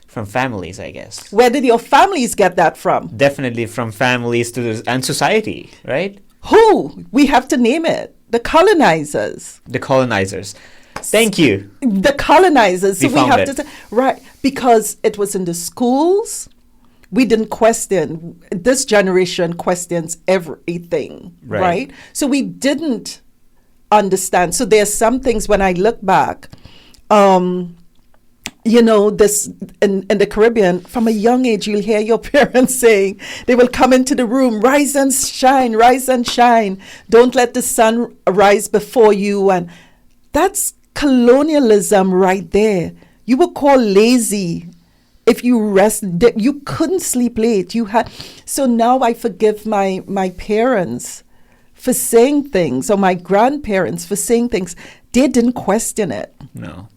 From families, I guess. Where did your families get that from? Definitely from families and society, right? Who? We have to name it. The colonizers. The colonizers. Thank you. The colonizers. We So we found have it. to say, right, because it was in the schools. We didn't question. This generation questions everything, Right. right? So we didn't understand. So there's some things when I look back, this in the Caribbean, from a young age, you'll hear your parents saying, they will come into the room, rise and shine. Don't let the sun rise before you. And that's colonialism right there. You were called lazy if you rest. You couldn't sleep late. So now I forgive my parents for saying things, or my grandparents for saying things. They didn't question it. No.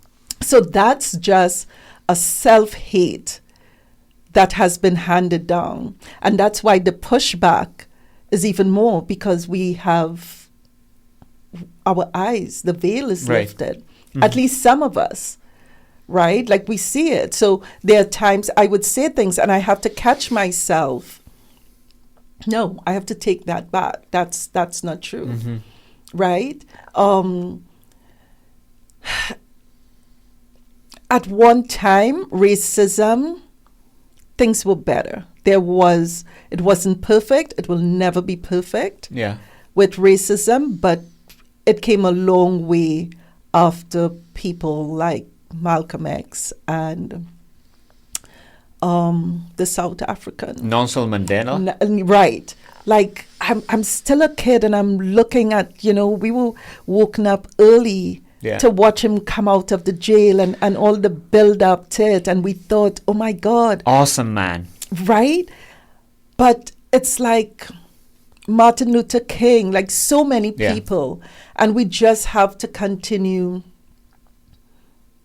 So that's just a self-hate that has been handed down. And that's why the pushback is even more, because we have our eyes, the veil is Right. lifted. At least some of us, right? Like we see it. So there are times I would say things and I have to catch myself. No, I have to take that back. That's not true. Right? At one time, racism, things were better. It wasn't perfect. It will never be perfect Yeah. with racism, but it came a long way after people like Malcolm X and the South African. Nelson Mandela. Right. Like, I'm still a kid and I'm looking at, we were woken up early to watch him come out of the jail and all the build up to it. And we thought, oh my God. Awesome man. Right? But it's like Martin Luther King, like so many people. And we just have to continue.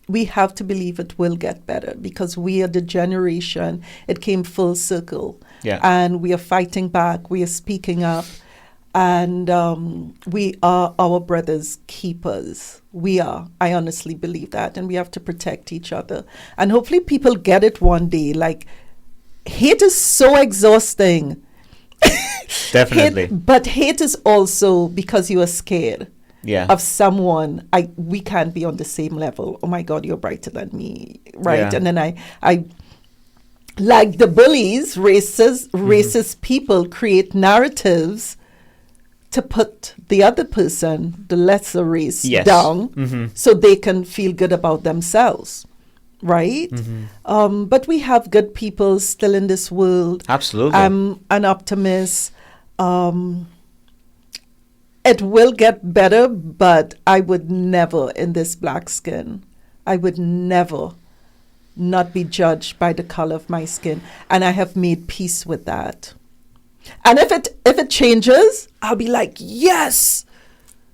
We have to believe it will get better, because we are the generation. It came full circle. Yeah. And we are fighting back. We are speaking up. And we are our brothers' keepers. We are. I honestly believe that. And we have to protect each other. And hopefully people get it one day. Like, hate is so exhausting. Definitely. But hate is also because you are scared of someone. We can't be on the same level. Oh my God, you're brighter than me, right? Yeah. And then I like the bullies, racist people create narratives to put the other person, the lesser race, down so they can feel good about themselves, right? But we have good people still in this world. Absolutely. I'm an optimist. It will get better, but I would never, in this black skin, I would never not be judged by the color of my skin. And I have made peace with that. And if it changes, I'll be like, yes.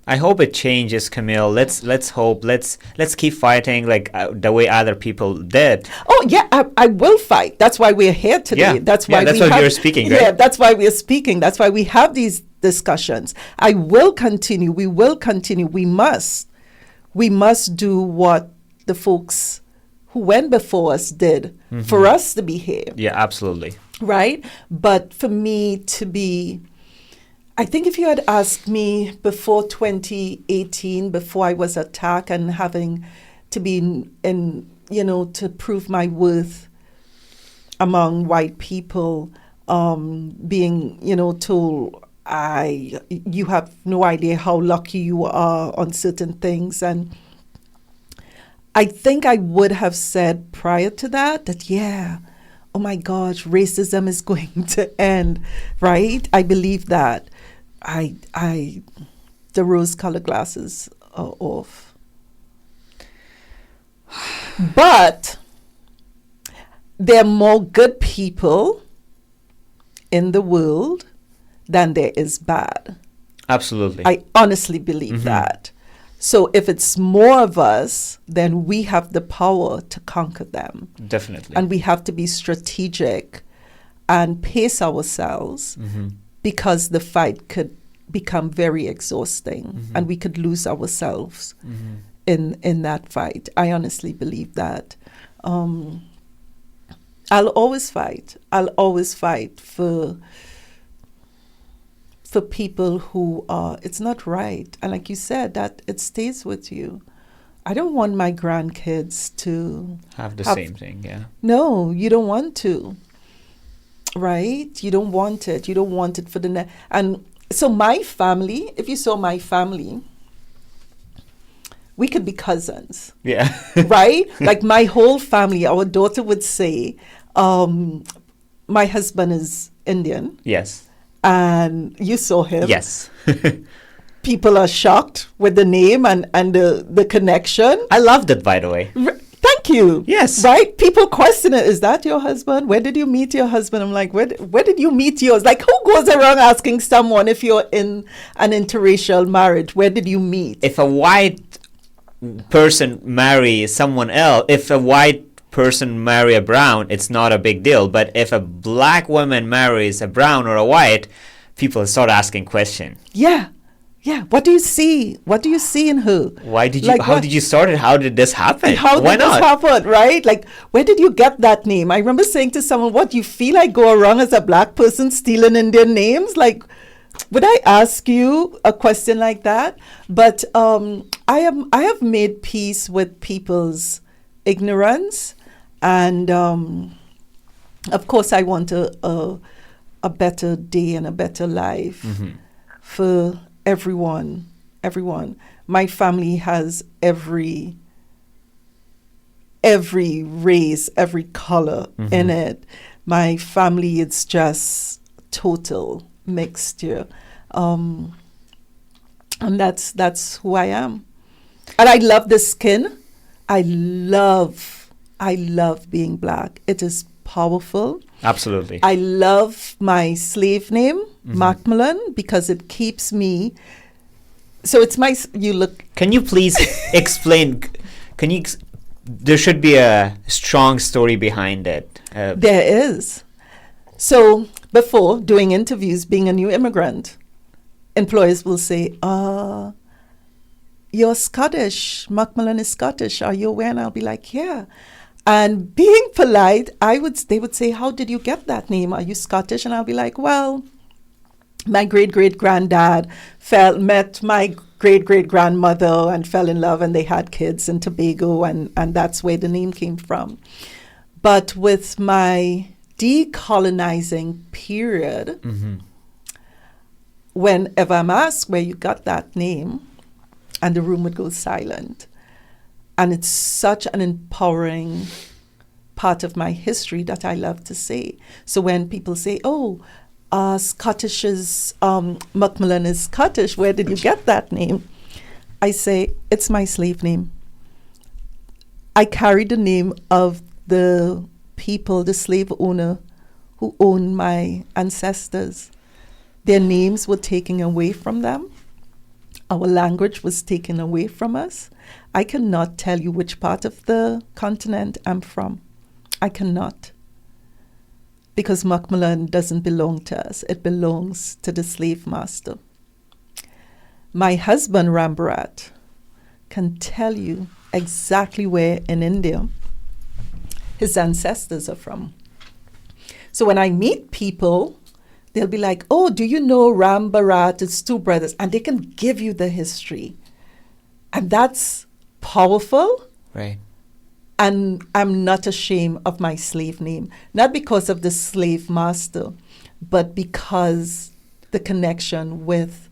I hope it changes, Camille. Let's hope. Let's keep fighting like the way other people did. Oh yeah, I will fight. That's why we're here today. Yeah. That's why you're speaking, right? Yeah, that's why we're speaking. That's why we have these discussions. I will continue. We will continue. We must do what the folks who went before us did for us to be here. Yeah, absolutely. Right? But for me to be, I think if you had asked me before 2018, before I was attacked and having to be in to prove my worth among white people, being, told you have no idea how lucky you are on certain things. And I think I would have said prior to that, yeah, oh my gosh, racism is going to end, right? I believe that. The rose-colored glasses are off. But there are more good people in the world than there is bad. Absolutely. I honestly believe that. So if it's more of us, then we have the power to conquer them. Definitely. And we have to be strategic and pace ourselves because the fight could become very exhausting and we could lose ourselves in that fight. I honestly believe that. I'll always fight. I'll always fight for people who it's not right. And like you said, that it stays with you. I don't want my grandkids to have the same thing, yeah. No, you don't want to. Right? You don't want it. You don't want it for the and so my family, if you saw my family, we could be cousins. Yeah. Right? Like my whole family, our daughter would say, my husband is Indian. Yes. And you saw him. Yes. People are shocked with the name and the connection. I loved it, by the way. Thank you. Yes. Right? People question it. Is that your husband? Where did you meet your husband? I'm like, where did you meet yours? Like, who goes around asking someone if you're in an interracial marriage, where did you meet? If a white person marries someone else, if a white person marry a brown, it's not a big deal. But if a black woman marries a brown or a white, people start asking questions. Yeah. Yeah. What do you see? What do you see in her? Why did you? How did you start it? How did this happen? Why not? This happen? Right? Like, where did you get that name? I remember saying to someone, "What, you feel I go around as a black person stealing Indian names?" Like, would I ask you a question like that? But I have made peace with people's ignorance, and of course, I want a better day and a better life for everyone. My family has every race, every color in it. My family, it's just total mixture. And that's who I am. And I love the skin. I love being black. It is powerful. Absolutely. I love my slave name, Macmillan, because it keeps me. So it's my. You look. Can you please explain? There should be a strong story behind it. There is. So before doing interviews, being a new immigrant, employers will say, "You're Scottish. Macmillan is Scottish. Are you aware?" And I'll be like, "Yeah." And being polite, they would say, "How did you get that name? Are you Scottish?" And I'll be like, "Well, my great-great-granddad met my great-great-grandmother and fell in love, and they had kids in Tobago, and that's where the name came from." But with my decolonizing period, whenever I'm asked where you got that name, and the room would go silent. And it's such an empowering part of my history that I love to say. So when people say, Scottish is, Macmillan is Scottish, where did you get that name? I say, it's my slave name. I carry the name of the people, the slave owner who owned my ancestors. Their names were taken away from them. Our language was taken away from us. I cannot tell you which part of the continent I'm from. I cannot. Because Macmillan doesn't belong to us. It belongs to the slave master. My husband, Rambarat, can tell you exactly where in India his ancestors are from. So when I meet people, they'll be like, oh, do you know Ram Bharat? It's two brothers. And they can give you the history. And that's powerful. Right. And I'm not ashamed of my slave name, not because of the slave master, but because the connection with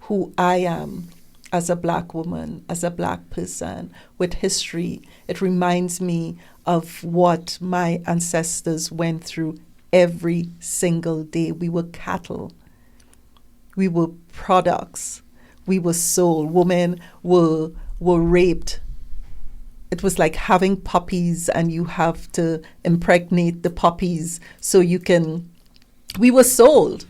who I am as a Black woman, as a Black person, with history. It reminds me of what my ancestors went through every single day. We were cattle. We were products. We were sold. Women were raped. It was like having puppies and you have to impregnate the puppies so you can... We were sold,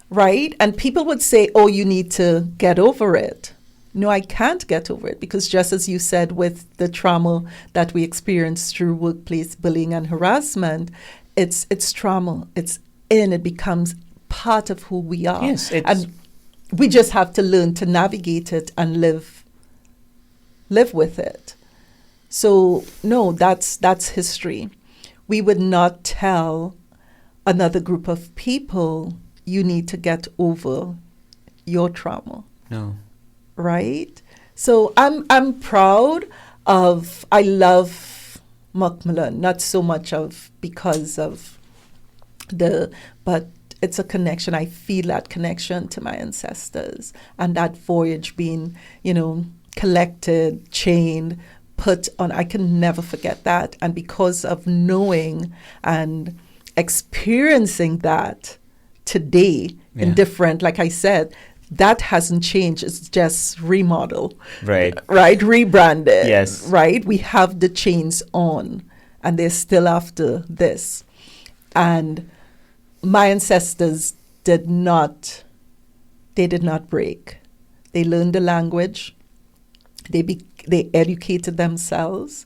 right? And people would say, oh, you need to get over it. No, I can't get over it because just as you said with the trauma that we experience through workplace bullying and harassment, it's trauma. It becomes part of who we are. Yes, and we just have to learn to navigate it and live with it. So no, that's history. We would not tell another group of people, you need to get over your trauma. No. Right? So I'm proud of, I love Macmillan, not so much of because of but it's a connection. I feel that connection to my ancestors and that voyage being, collected, chained, put on. I can never forget that. And because of knowing and experiencing that today in different, like I said, that hasn't changed. It's just remodeled. Right. Right? Rebranded. Yes. Right? We have the chains on and they're still after this. And my ancestors did not break. They learned the language. They educated themselves.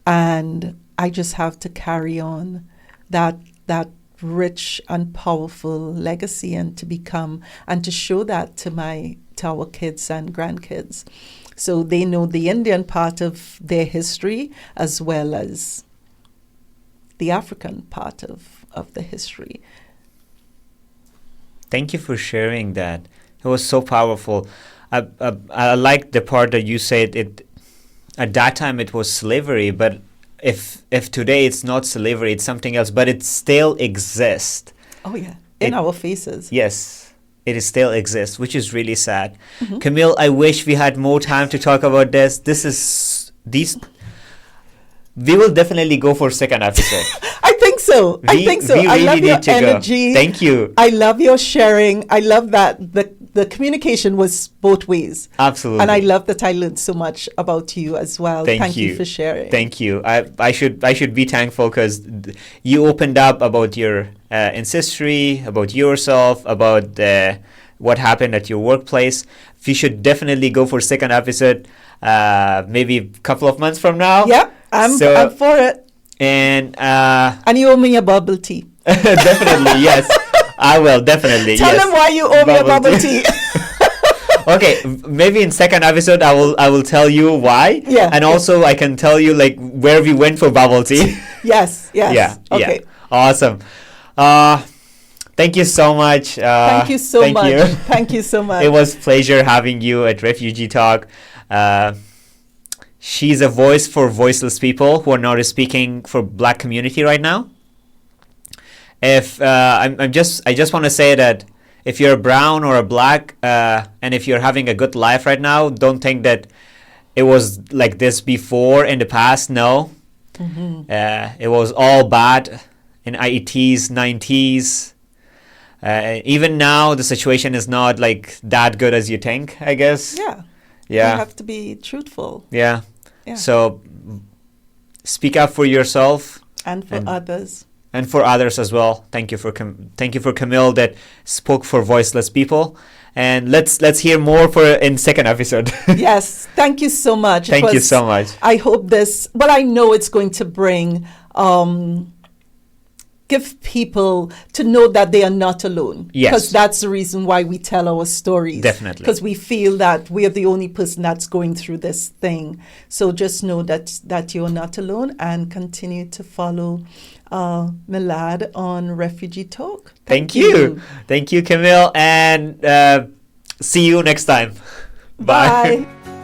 And I just have to carry on that rich and powerful legacy and to show that to our kids and grandkids. So they know the Indian part of their history as well as the African part of the history. Thank you for sharing that. It was so powerful. I like the part that you said it. At that time it was slavery, but if today it's not slavery, it's something else, but it still exists. Oh yeah, in our faces. Yes, it still exists, which is really sad. Camille, I wish we had more time to talk about this. We will definitely go for second episode. I think so. We really I love your energy. Thank you. I love your sharing. I love that the communication was both ways. Absolutely. And I love that I learned so much about you as well. Thank you for sharing. Thank you. I should be thankful because you opened up about your ancestry, about yourself, about what happened at your workplace. We should definitely go for second episode, maybe a couple of months from now. Yeah, I'm for it. And you owe me a bubble tea. Definitely, yes. I will, definitely. Tell them why you owe me a bubble tea. Okay, maybe in second episode I will tell you why. Yeah. And also I can tell you like where we went for bubble tea. Yes. Yeah. Okay. Yeah. Awesome. Thank you so much. Thank you so much. Thank you so much. It was a pleasure having you at Refugee Talk. She's a voice for voiceless people who are not speaking for Black community right now. I just want to say that if you're brown or a Black, and if you're having a good life right now, don't think that it was like this before in the past. No, it was all bad in 80s, 90s. Even now, the situation is not like that good as you think, I guess. Yeah. You have to be truthful. Yeah. So speak up for yourself and for others. And for others as well. Thank you for Camille that spoke for voiceless people. And let's hear more in second episode. Yes, thank you so much. Thank you so much. I hope I know it's going to bring give people to know that they are not alone. Yes. Because that's the reason why we tell our stories. Definitely. Because we feel that we are the only person that's going through this thing. So just know that you're not alone, and continue to follow Milad on Refugee Talk. Thank you. Thank you, Camille. And see you next time. Bye. Bye.